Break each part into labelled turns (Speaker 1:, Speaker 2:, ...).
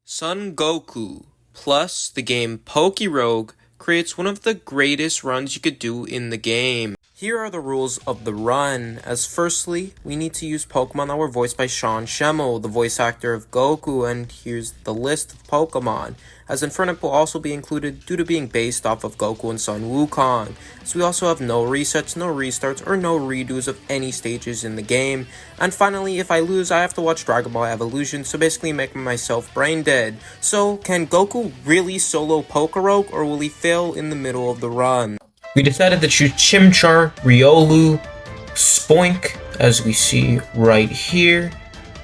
Speaker 1: Son Goku plus the game Pokerogue creates one of the greatest runs you could do in the game. Here are the rules of the run, as firstly, we need to use Pokemon that were voiced by Sean Schemmel, the voice actor of Goku, and here's the list of Pokemon, as Infernape will also be included due to being based off of Goku and Son Wukong. So we also have no resets, no restarts, or no redos of any stages in the game. And finally, if I lose, I have to watch Dragon Ball Evolution, so basically making myself brain dead. So, can Goku really solo Pokerogue, or will he fail in the middle of the run? We decided to choose Chimchar, Riolu, Spoink, as we see right here,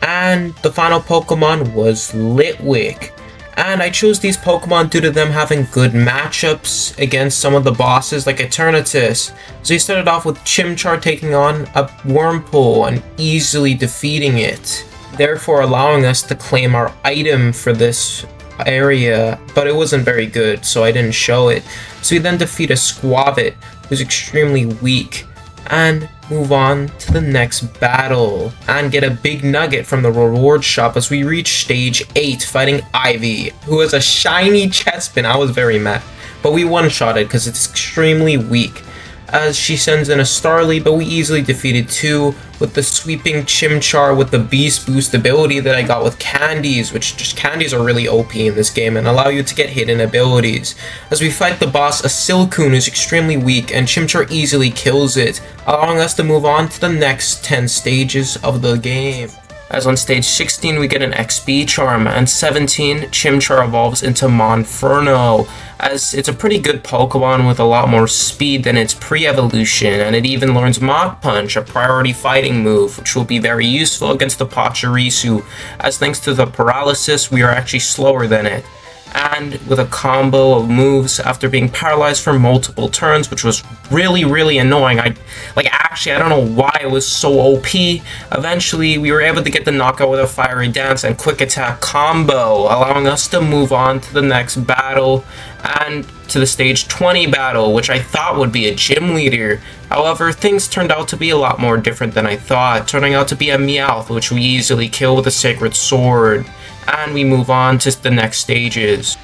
Speaker 1: and the final Pokemon was Litwick. And I chose these Pokemon due to them having good matchups against some of the bosses like Eternatus. So we started off with Chimchar taking on a Wurmple and easily defeating it, therefore allowing us to claim our item for this area, but it wasn't very good, so I didn't show it. So we then defeat a Squavit, who's extremely weak, and move on to the next battle, and get a big nugget from the reward shop as we reach stage 8, fighting Ivy, who has a shiny Chespin. I was very mad, but we one-shotted because it's extremely weak, as she sends in a Starly, but we easily defeated 2 with the sweeping Chimchar with the Beast Boost ability that I got with Candies, which just Candies are really OP in this game and allow you to get hidden abilities. As we fight the boss, a Silcoon is extremely weak and Chimchar easily kills it, allowing us to move on to the next 10 stages of the game. As on stage 16 we get an XP charm, and 17 Chimchar evolves into Monferno, as it's a pretty good Pokemon with a lot more speed than its pre-evolution, and it even learns Mach Punch, a priority fighting move, which will be very useful against the Pachirisu, as thanks to the paralysis we are actually slower than it. And with a combo of moves after being paralyzed for multiple turns, which was really annoying. I don't know why it was so OP. Eventually, we were able to get the knockout with a Fiery Dance and Quick Attack combo, allowing us to move on to the next battle and to the stage 20 battle, which I thought would be a gym leader. However, things turned out to be a lot more different than I thought, turning out to be a Meowth, which we easily kill with a Sacred Sword. And we move on to the next stages.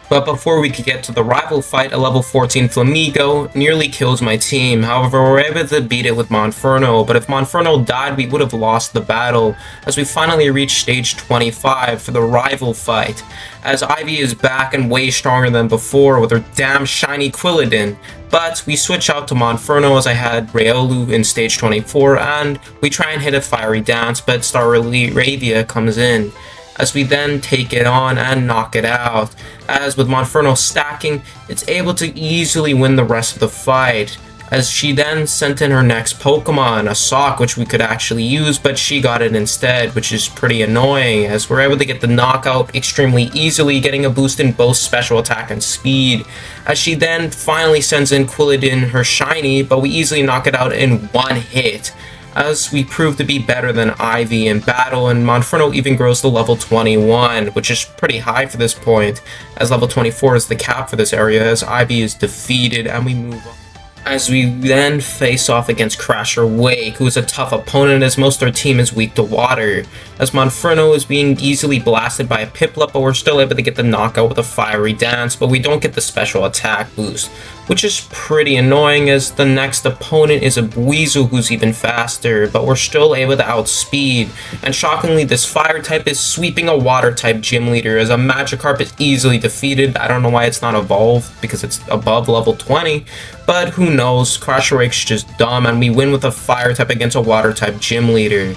Speaker 1: But before we could get to the rival fight, a level 14 Flamigo nearly kills my team. However, we were able to beat it with Monferno, but if Monferno died, we would have lost the battle, as we finally reached stage 25 for the rival fight, as Ivy is back and way stronger than before with her damn shiny Quilladin. But we switch out to Monferno as I had Riolu in stage 24, and we try and hit a Fiery Dance, but Staravia comes in, as we then take it on and knock it out, as with Monferno stacking, it's able to easily win the rest of the fight, as she then sent in her next Pokemon, a Sock, which we could actually use, but she got it instead, which is pretty annoying, as we're able to get the knockout extremely easily, getting a boost in both special attack and speed, as she then finally sends in Quilladin, her shiny, but we easily knock it out in one hit, as we prove to be better than Ivy in battle, and Monferno even grows to level 21, which is pretty high for this point, as level 24 is the cap for this area, as Ivy is defeated, and we move on. As we then face off against Crasher Wake, who is a tough opponent as most of our team is weak to water, as Monferno is being easily blasted by a Piplup, but we're still able to get the knockout with a Fiery Dance, but we don't get the special attack boost, which is pretty annoying as the next opponent is a Weasel who's even faster, but we're still able to outspeed, and shockingly this fire type is sweeping a water type gym leader as a Magikarp is easily defeated. I don't know why it's not evolved because it's above level 20, but who knows, Crasher Wake's just dumb and we win with a fire type against a water type gym leader.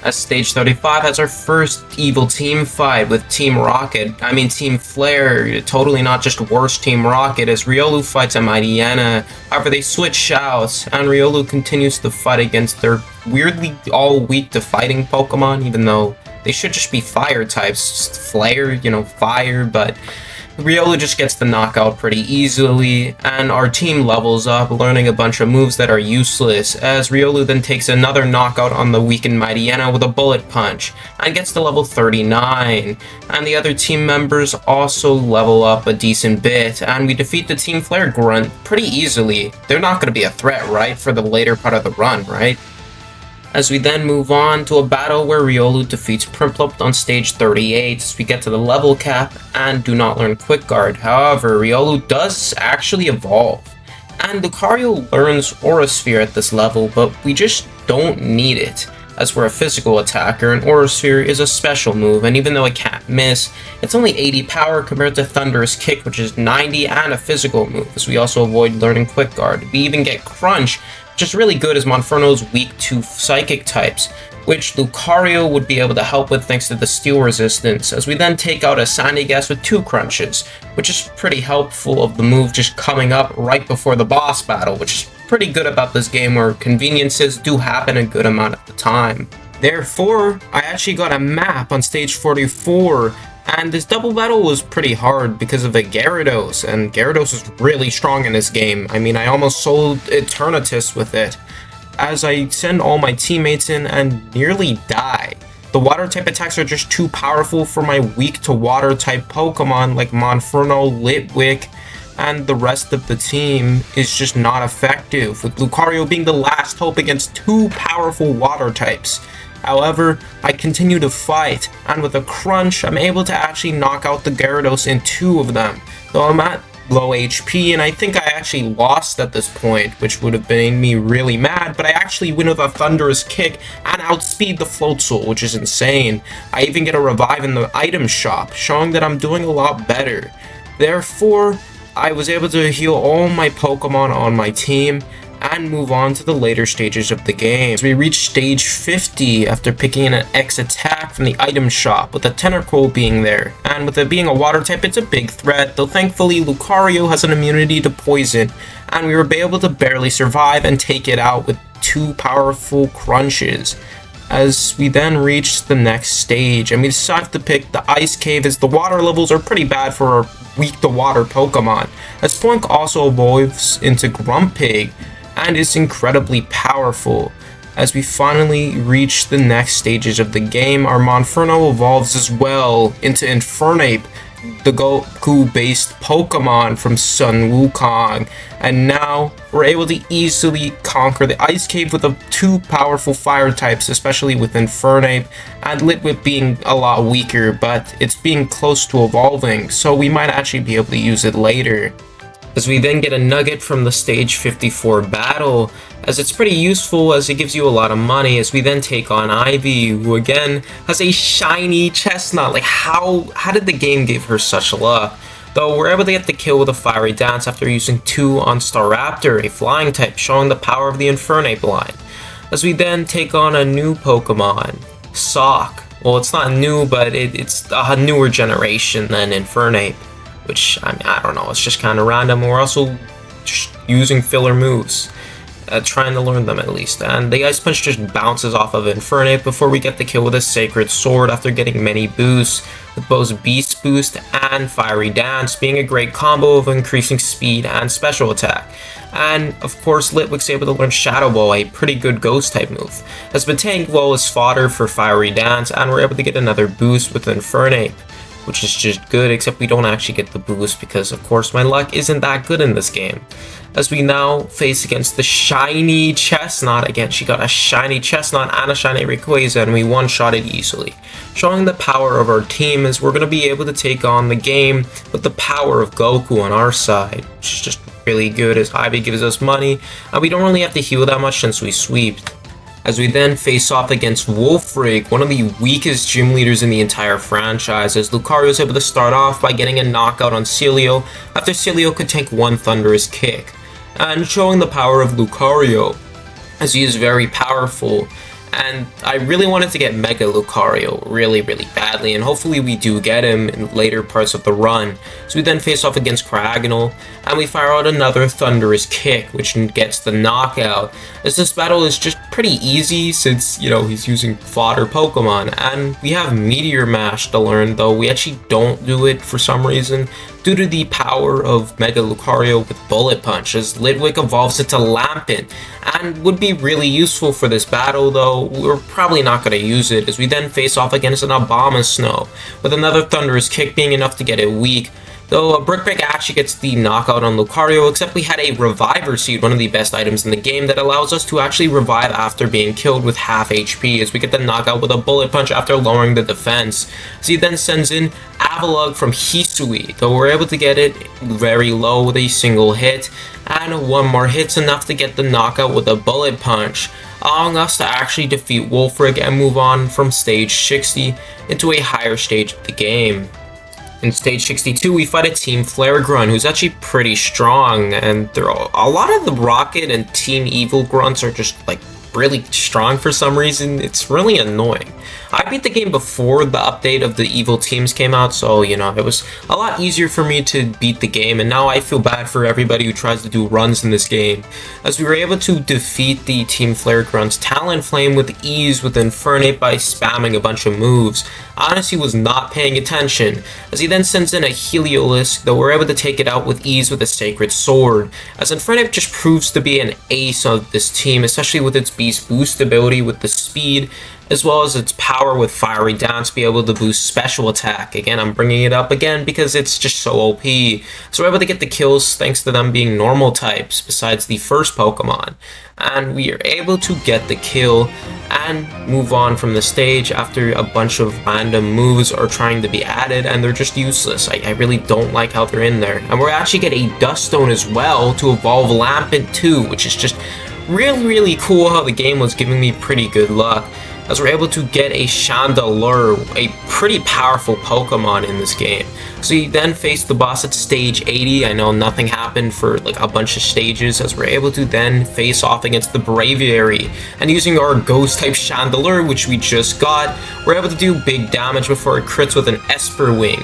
Speaker 1: As stage 35 has our first evil team fight with Team Flare, totally not just worse Team Rocket, as Riolu fights a Mightyena. However, they switch shouts, and Riolu continues to fight against their weirdly all weak to fighting Pokemon, even though they should just be fire types, just Flare, fire, but Riolu just gets the knockout pretty easily, and our team levels up, learning a bunch of moves that are useless, as Riolu then takes another knockout on the weakened Mightyena with a Bullet Punch, and gets to level 39, and the other team members also level up a decent bit, and we defeat the Team Flare Grunt pretty easily. They're not going to be a threat, right, for the later part of the run, right? As we then move on to a battle where Riolu defeats Prinplup on stage 38 as we get to the level cap and do not learn Quick Guard. However, Riolu does actually evolve, and Lucario learns Aura Sphere at this level, but we just don't need it, as we're a physical attacker and Aura Sphere is a special move, and even though it can't miss, it's only 80 power compared to Thunderous Kick, which is 90 and a physical move, as we also avoid learning Quick Guard. We even get Crunch, which is really good as Monferno's weak to psychic types, which Lucario would be able to help with thanks to the steel resistance, as we then take out a Sandygast with 2 crunches, which is pretty helpful of the move just coming up right before the boss battle, which is pretty good about this game where conveniences do happen a good amount of the time. Therefore, I actually got a map on stage 44, and this double battle was pretty hard because of the Gyarados, and Gyarados is really strong in this game. I mean, I almost sold Eternatus with it, as I send all my teammates in and nearly die. The water type attacks are just too powerful for my weak to water type Pokemon like Monferno, Litwick, and the rest of the team is just not effective, with Lucario being the last hope against 2 powerful water types. However, I continue to fight, and with a crunch, I'm able to actually knock out the Gyarados in 2 of them, though I'm at low HP, and I think I actually lost at this point, which would have made me really mad, but I actually win with a Thunderous Kick and outspeed the Floatzel, which is insane. I even get a revive in the item shop, showing that I'm doing a lot better. Therefore, I was able to heal all my Pokemon on my team, and move on to the later stages of the game. So we reach stage 50 after picking in an X attack from the item shop, with a Tentacruel being there, and with it being a water type, it's a big threat, though thankfully Lucario has an immunity to poison, and we were able to barely survive and take it out with 2 powerful crunches. As we then reach the next stage, and we decided to pick the Ice Cave as the water levels are pretty bad for our weak to water Pokemon, as Spoink also evolves into Grumpig, and is incredibly powerful. As we finally reach the next stages of the game, our Monferno evolves as well into Infernape, the Goku-based Pokemon from Sun Wukong, and now we're able to easily conquer the Ice Cave with the 2 powerful fire types, especially with Infernape, and Litwick being a lot weaker, but it's being close to evolving, so we might actually be able to use it later. As we then get a nugget from the stage 54 battle, as it's pretty useful as it gives you a lot of money, as we then take on Ivy, who again has a shiny chestnut. Like, how did the game give her such luck? Though we're able to get the kill with a Fiery Dance after using 2 on Staraptor, a flying type, showing the power of the Infernape line. As we then take on a new Pokemon, Sock. Well, it's not new, but it's a newer generation than Infernape, which, I mean, I don't know, it's just kind of random. We're also just using filler moves, trying to learn them at least. And the Ice Punch just bounces off of Infernape before we get the kill with a Sacred Sword after getting many boosts, with both Beast Boost and Fiery Dance being a great combo of increasing speed and special attack. And of course, Litwick's able to learn Shadow Ball, a pretty good ghost type move, as Batanglo is fodder for Fiery Dance, and we're able to get another boost with Infernape, which is just good, except we don't actually get the boost because, of course, my luck isn't that good in this game. As we now face against the shiny Chestnut. Again, she got a shiny Chestnut and a shiny Rayquaza, and we one-shot it easily, showing the power of our team as we're going to be able to take on the game with the power of Goku on our side, which is just really good as Ivy gives us money, and we don't really have to heal that much since we sweeped. As we then face off against Wolfrig, one of the weakest gym leaders in the entire franchise, as Lucario is able to start off by getting a knockout on Celio after Celio could tank 1 Thunderous Kick, and showing the power of Lucario, as he is very powerful. And I really wanted to get Mega Lucario really badly, and hopefully we do get him in later parts of the run. So we then face off against Cragganol, and we fire out another Thunderous Kick, which gets the knockout, as this battle is just pretty easy since, you know, he's using fodder Pokemon. And we have Meteor Mash to learn, though we actually don't do it for some reason, due to the power of Mega Lucario with Bullet Punch, as Litwick evolves into Lampent, and would be really useful for this battle, though we're probably not going to use it, as we then face off against an Abomasnow, with another Thunderous Kick being enough to get it weak, Though a Brick Break actually gets the knockout on Lucario, except we had a Reviver Seed, one of the best items in the game, that allows us to actually revive after being killed with half HP, as we get the knockout with a Bullet Punch after lowering the defense. So he then sends in Avalugg from Hisui, though we're able to get it very low with a single hit, and one more hit's enough to get the knockout with a Bullet Punch, allowing us to actually defeat Wolfrig and move on from stage 60 into a higher stage of the game. In stage 62, we fight a Team Flare Grunt, who's actually pretty strong, and a lot of the Rocket and Team Evil Grunts are just like really strong for some reason. It's really annoying. I beat the game before the update of the evil teams came out, so you know, it was a lot easier for me to beat the game, and now I feel bad for everybody who tries to do runs in this game, as we were able to defeat the Team Flare Grunt's Talonflame with ease with Infernape by spamming a bunch of moves. Honestly was not paying attention, as he then sends in a Heliolisk, though we're able to take it out with ease with a Sacred Sword, as Infernape just proves to be an ace of this team, especially with its Beast Boost ability with the speed, as well as its power with Fiery Dance to be able to boost special attack. Again, I'm bringing it up again because it's just so OP. So we're able to get the kills thanks to them being normal types, besides the first Pokemon. And we are able to get the kill and move on from the stage after a bunch of random moves are trying to be added and they're just useless. I really don't like how they're in there. And we're actually get a Dust Stone as well to evolve Lampent 2, which is just really cool how the game was giving me pretty good luck, as we're able to get a Chandelure, a pretty powerful Pokemon in this game. So you then face the boss at stage 80. I know nothing happened for like a bunch of stages, as we're able to then face off against the Braviary. And using our Ghost type Chandelure, which we just got, we're able to do big damage before it crits with an Esper Wing.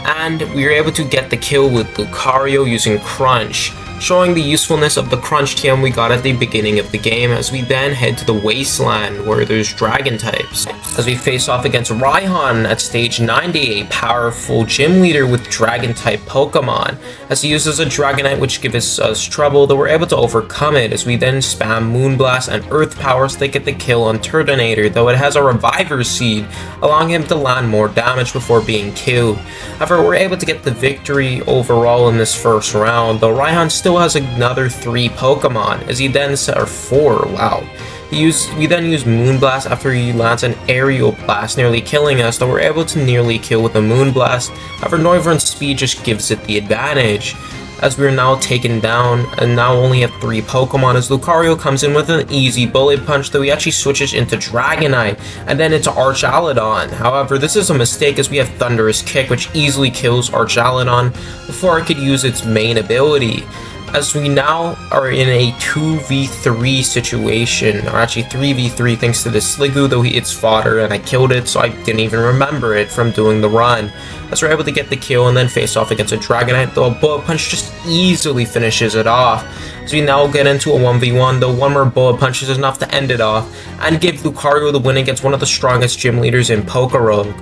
Speaker 1: And we were able to get the kill with Lucario using Crunch, showing the usefulness of the Crunch TM we got at the beginning of the game, as we then head to the Wasteland where there's Dragon types. As we face off against Raihan at stage 90, a powerful gym leader with Dragon type Pokemon, as he uses a Dragonite which gives us trouble, though we're able to overcome it, as we then spam Moonblast and Earth Powers to get the kill on Turtonator, though it has a Reviver Seed, allowing him to land more damage before being killed. However, we're able to get the victory overall in this first round, though Raihan still has another 3 Pokemon, as he then or 4, wow. We then use Moonblast after he lands an Aerial Blast, nearly killing us, though we're able to nearly kill with a Moonblast. However, Noivern's speed just gives it the advantage, as we're now taken down and now only have 3 Pokemon, as Lucario comes in with an easy Bullet Punch, though he actually switches into Dragonite and then into Archaludon. However, this is a mistake, as we have Thunderous Kick, which easily kills Archaludon before it could use its main ability, as we now are in a 2v3 situation, or actually 3v3 thanks to the Sliggoo, though it's fodder and I killed it, so I didn't even remember it from doing the run. As we're able to get the kill and then face off against a Dragonite, though a Bullet Punch just easily finishes it off. So we now get into a 1v1, though one more Bullet Punch is enough to end it off and give Lucario the win against one of the strongest gym leaders in Pokerogue.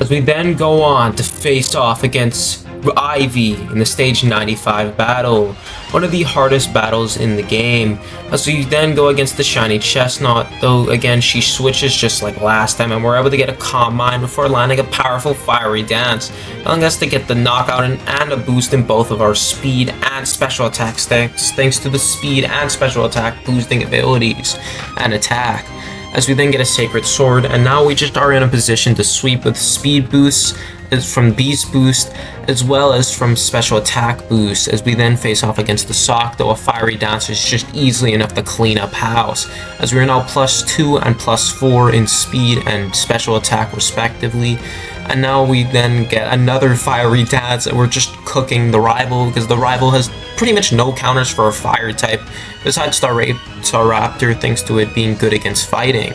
Speaker 1: As we then go on to face off against Ivy in the stage 95 battle, one of the hardest battles in the game, as we then go against the shiny Chestnut, though again she switches just like last time, and we're able to get a Calm Mind before landing a powerful Fiery Dance, allowing us to get the knockout and a boost in both of our speed and special attack stats, thanks to the speed and special attack boosting abilities and attack. As we then get a Sacred Sword, and now we just are in a position to sweep with speed boosts from Beast Boost as well as from special attack boost, as we then face off against the Sock, though a Fiery Dance is just easily enough to clean up house, as we are now +2 and +4 in speed and special attack respectively. And now we then get another Fiery Dance, and we're just cooking the rival, because the rival has pretty much no counters for a fire type besides Staraptor, thanks to it being good against fighting.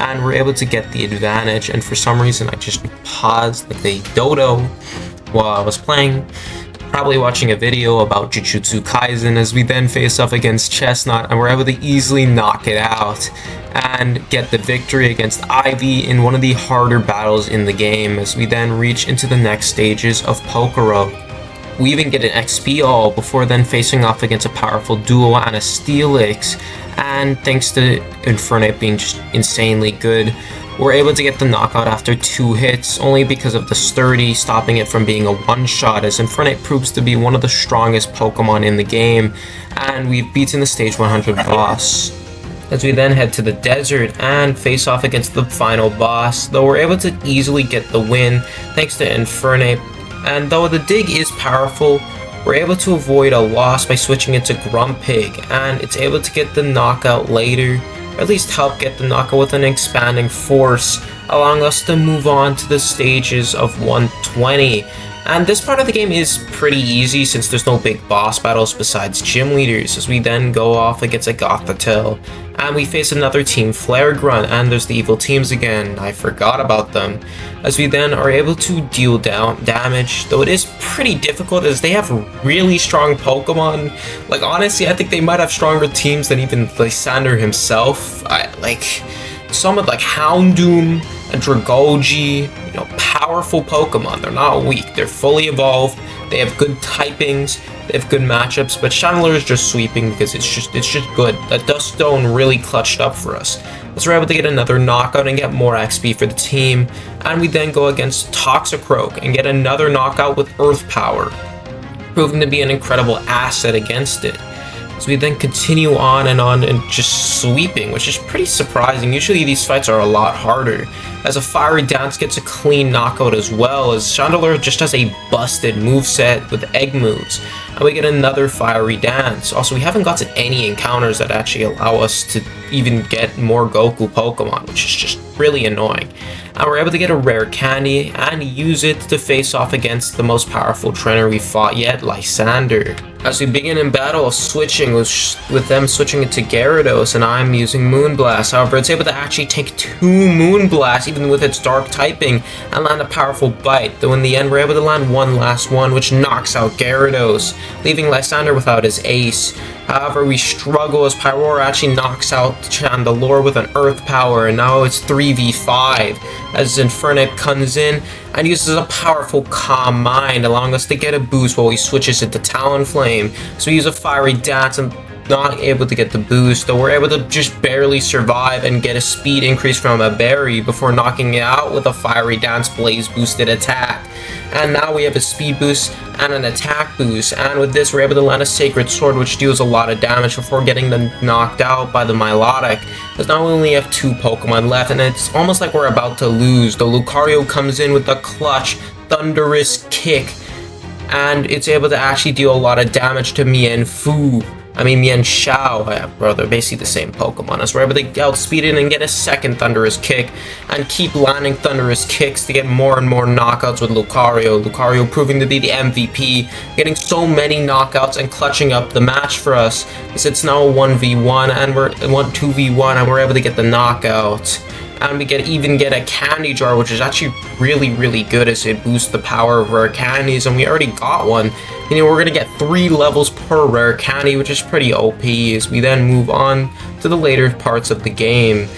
Speaker 1: And we're able to get the advantage, and for some reason I just paused like a dodo while I was playing, probably watching a video about Jujutsu Kaisen, as we then face off against Chestnut and we're able to easily knock it out and get the victory against Ivy in one of the harder battles in the game, as we then reach into the next stages of Pokerogue. We even get an XP all before then facing off against a powerful duo and a Steelix, and thanks to Infernape being just insanely good, We're able to get the knockout after 2 hits, only because of the sturdy, stopping it from being a one-shot, as Infernape proves to be one of the strongest Pokemon in the game, and we've beaten the stage 100 boss. As we then head to the desert and face off against the final boss, though we're able to easily get the win thanks to Infernape, and though the dig is powerful, we're able to avoid a loss by switching it to Grumpig, and it's able to get the knockout later, or at least help get the knockout with an expanding force, allowing us to move on to the stages of 120. And this part of the game is pretty easy since there's no big boss battles besides gym leaders, as we then go off against a Gothitelle, and we face another team, Flare Grunt, and there's the evil teams again, I forgot about them, as we then are able to deal down damage, though it is pretty difficult as they have really strong Pokemon. Like, honestly, I think they might have stronger teams than even Lysander himself. Some with like Houndoom and Dragoji, powerful Pokemon. They're not weak. They're fully evolved. They have good typings. They have good matchups. But Chandelure is just sweeping because it's just good. That Dust Stone really clutched up for us. So we're able to get another knockout and get more XP for the team. And we then go against Toxicroak and get another knockout with Earth Power, proving to be an incredible asset against it. So we then continue on and just sweeping, which is pretty surprising. Usually these fights are a lot harder, as a Fiery Dance gets a clean knockout as well, as Chandelure just has a busted moveset with egg moves, and we get another Fiery Dance. Also, we haven't gotten any encounters that actually allow us to even get more Goku Pokemon, which is just really annoying. And we're able to get a rare candy and use it to face off against the most powerful trainer we fought yet, Lysander. As we begin in battle, switching with them switching it to Gyarados, and I'm using Moonblast. However, it's able to actually take 2 Moonblasts, even with its dark typing, and land a powerful bite, though in the end we're able to land one last one, which knocks out Gyarados, leaving Lysander without his ace. However, we struggle as Pyroar actually knocks out Chandelure with an Earth Power, and now it's 3v5, as Infernape comes in and uses a powerful Calm Mind, allowing us to get a boost while he switches it to Talonflame. So we use a Fiery Dance and not able to get the boost, though we're able to just barely survive and get a speed increase from a berry before knocking it out with a Fiery Dance Blaze boosted attack. And now we have a speed boost and an attack boost, and with this we're able to land a Sacred Sword, which deals a lot of damage before getting knocked out by the Milotic, as now we only have 2 Pokemon left, and it's almost like we're about to lose. The Lucario comes in with the clutch Thunderous Kick, and it's able to actually deal a lot of damage to Mienshao, bro, they're basically the same Pokemon, as we're able to outspeed it and get a second Thunderous Kick, and keep landing Thunderous Kicks to get more and more knockouts with Lucario. Lucario proving to be the MVP, getting so many knockouts and clutching up the match for us, as it's now a 1v1, and we're 2v1, and we're able to get the knockout. And we even get a candy jar, which is actually really good, as it boosts the power of rare candies, and we already got one. We're gonna get 3 levels per rare candy, which is pretty OP, as we then move on to the later parts of the game,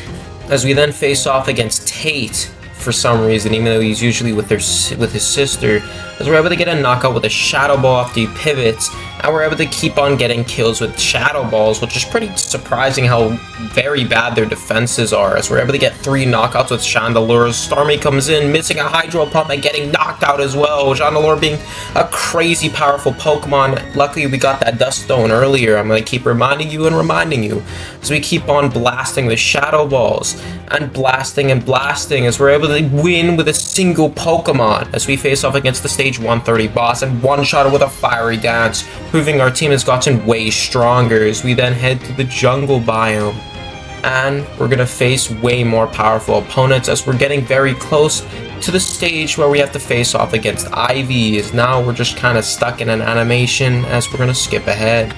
Speaker 1: as we then face off against Tate for some reason, even though he's usually with his sister, as we're able to get a knockout with a Shadow Ball after he pivots, and we're able to keep on getting kills with Shadow Balls, which is pretty surprising how very bad their defenses are, as we're able to get 3 knockouts with Chandelure. Starmie comes in, missing a Hydro Pump and getting knocked out as well, Chandelure being a crazy powerful Pokemon. Luckily we got that Dust Stone earlier. I'm going to keep reminding you, as we keep on blasting the Shadow Balls, and blasting, as we're able to win with a single Pokemon, as we face off against the stage 130 boss and one-shot it with a Fiery Dance, proving our team has gotten way stronger, as we then head to the jungle biome. And we're going to face way more powerful opponents, as we're getting very close to the stage where we have to face off against Ivy, as now we're just kind of stuck in an animation, as we're going to skip ahead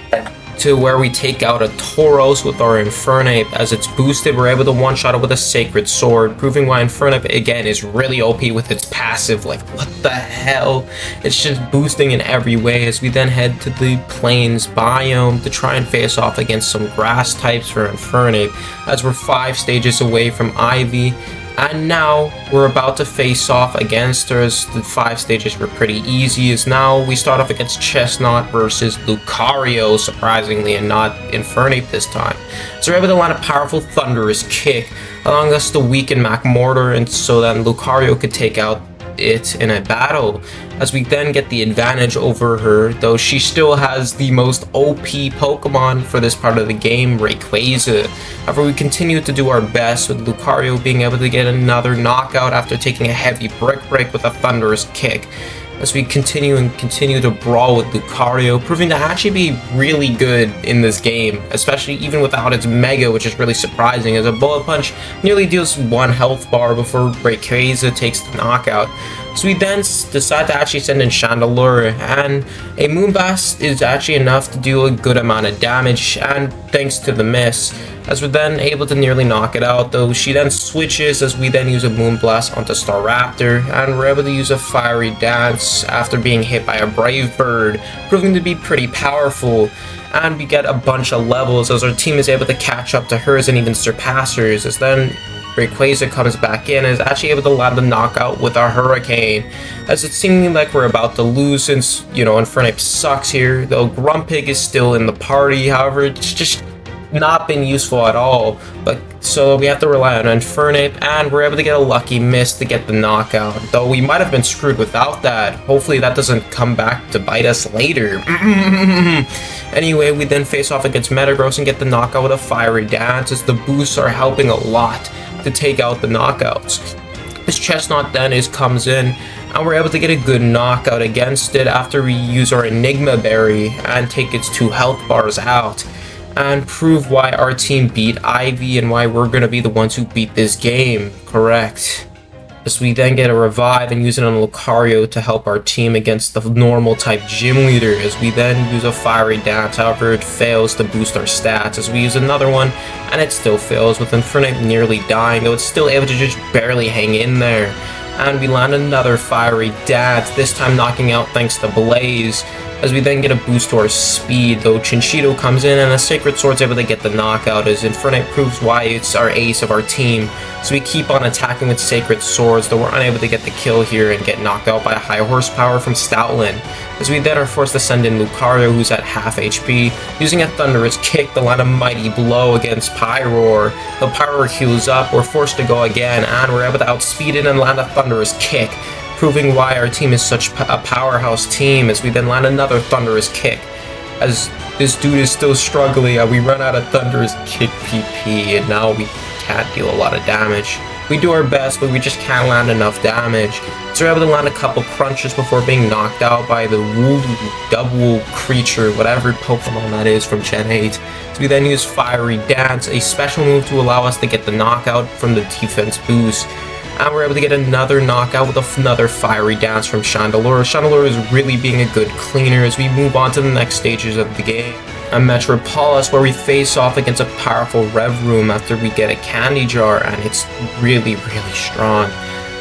Speaker 1: to where we take out a Tauros with our Infernape. As it's boosted, we're able to one-shot it with a Sacred Sword, proving why Infernape again is really OP with its passive. Like, what the hell? It's just boosting in every way, as we then head to the plains biome to try and face off against some grass types for Infernape, as we're 5 stages away from Ivy. And now we're about to face off against her, as the 5 stages were pretty easy, as now we start off against Chestnut versus Lucario, surprisingly, and not Infernape this time. So we're able to land a powerful Thunderous Kick, allowing us to weaken Magmortar, and so then Lucario could take out it in a battle, as we then get the advantage over her, though she still has the most OP Pokemon for this part of the game, Rayquaza. However, we continue to do our best, with Lucario being able to get another knockout after taking a heavy Brick Break with a Thunderous Kick, as we continue to brawl with Lucario, proving to actually be really good in this game, especially even without its Mega, which is really surprising, as a Bullet Punch nearly deals 1 health bar before Rayquaza takes the knockout. So we then decide to actually send in Chandelure, and a Moonblast is actually enough to do a good amount of damage, and thanks to the miss, as we're then able to nearly knock it out, though she then switches as we then use a Moonblast onto Staraptor, and we're able to use a Fiery Dance after being hit by a Brave Bird, proving to be pretty powerful. And we get a bunch of levels as our team is able to catch up to hers and even surpass hers, as then Rayquaza comes back in and is actually able to land the knockout with our Hurricane, as it's seeming like we're about to lose since, Infernape sucks here, though Grumpig is still in the party. However, it's just not been useful at all, but so we have to rely on Infernape, and we're able to get a lucky miss to get the knockout, though we might have been screwed without that. Hopefully that doesn't come back to bite us later. Anyway, we then face off against Metagross and get the knockout with a Fiery Dance, as the boosts are helping a lot to take out the knockouts. This Chestnut then comes in, and we're able to get a good knockout against it after we use our Enigma Berry and take its 2 health bars out, and prove why our team beat Ivy and why we're going to be the ones who beat this game. Correct. As we then get a revive and use it on Lucario to help our team against the normal type gym leader, as we then use a Fiery Dance. However, it fails to boost our stats, as we use another one and it still fails, with Infernape nearly dying, though it's still able to just barely hang in there. And we land another Fiery Dance, this time knocking out thanks to Blaze, as we then get a boost to our speed, though Chinchito comes in and a Sacred Sword's able to get the knockout, as Infernape proves why it's our ace of our team. So we keep on attacking with Sacred Swords, though we're unable to get the kill here and get knocked out by a high horsepower from Stoutland, as we then are forced to send in Lucario, who's at half HP, using a Thunderous Kick to land a Mighty Blow against Pyroar. The Pyroar heals up, we're forced to go again, and we're able to outspeed it and land a Thunderous Kick, proving why our team is such a powerhouse team, as we then land another Thunderous Kick. As this dude is still struggling, we run out of Thunderous Kick PP, and now we can't deal a lot of damage. We do our best, but we just can't land enough damage. So we're able to land a couple crunches before being knocked out by the double creature, whatever Pokemon that is from Gen 8. So we then use Fiery Dance, a special move to allow us to get the knockout from the defense boost. And we're able to get another knockout with another Fiery Dance from Chandelure. Chandelure is really being a good cleaner as we move on to the next stages of the game. A Metropolis, where we face off against a powerful Rev Room after we get a Candy Jar, and it's really strong,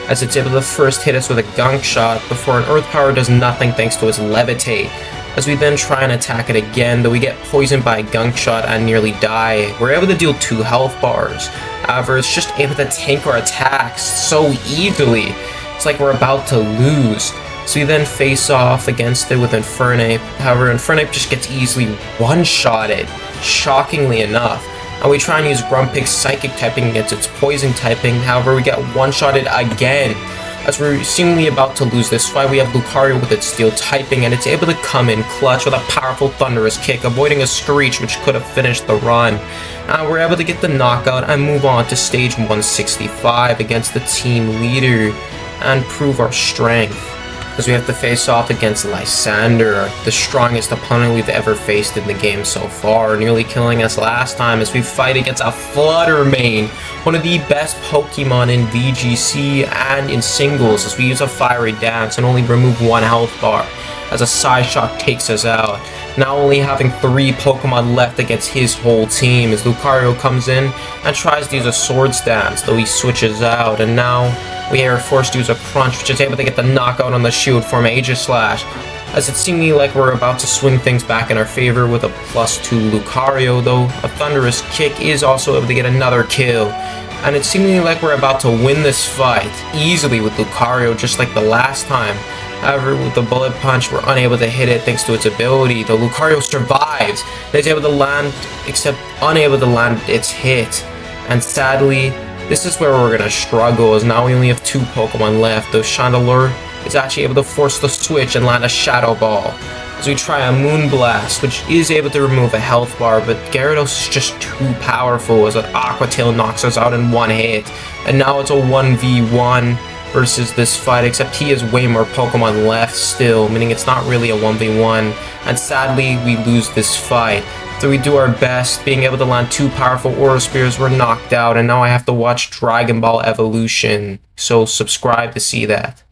Speaker 1: as it's able to first hit us with a Gunk Shot before an Earth Power does nothing thanks to its Levitate. As we then try and attack it again, though we get poisoned by a Gunk Shot and nearly die, we're able to deal 2 health bars. However, it's just able to tank our attacks so easily. It's like we're about to lose. So we then face off against it with Infernape. However, Infernape just gets easily one-shotted, shockingly enough. And we try and use Grumpig's Psychic typing against its Poison typing. However, we get one-shotted again. As we're seemingly about to lose this fight, we have Lucario with its Steel typing, and it's able to come in clutch with a powerful Thunderous Kick, avoiding a Screech which could have finished the run. We're able to get the knockout and move on to stage 165 against the team leader and prove our strength, as we have to face off against Lysander, the strongest opponent we've ever faced in the game so far, nearly killing us last time, as we fight against a Fluttermane, one of the best Pokemon in VGC and in singles, as we use a Fiery Dance and only remove 1 health bar, as a Psyshock takes us out. Now only having 3 Pokemon left against his whole team, as Lucario comes in and tries to use a Swords Dance, though he switches out, and now we are forced to use a Crunch, which is able to get the knockout on the shield from Aegislash, as it seems like we're about to swing things back in our favor with a +2 Lucario, though a Thunderous Kick is also able to get another kill, and it's seemingly like we're about to win this fight easily with Lucario, just like the last time. However, with the bullet punch, we're unable to hit it thanks to its ability. The Lucario survives, and is able to land, except unable to land its hit. And sadly, this is where we're gonna struggle, as now we only have 2 Pokemon left. The Chandelure is actually able to force the switch and land a Shadow Ball. As we try a Moonblast, which is able to remove a health bar, but Gyarados is just too powerful, as an Aqua Tail knocks us out in 1 hit. And now it's a 1v1 versus this fight, except he has way more Pokemon left still, meaning it's not really a 1v1, and sadly we lose this fight. So we do our best, being able to land 2 powerful Aura Spears, we're knocked out, and now I have to watch Dragon Ball Evolution, so subscribe to see that.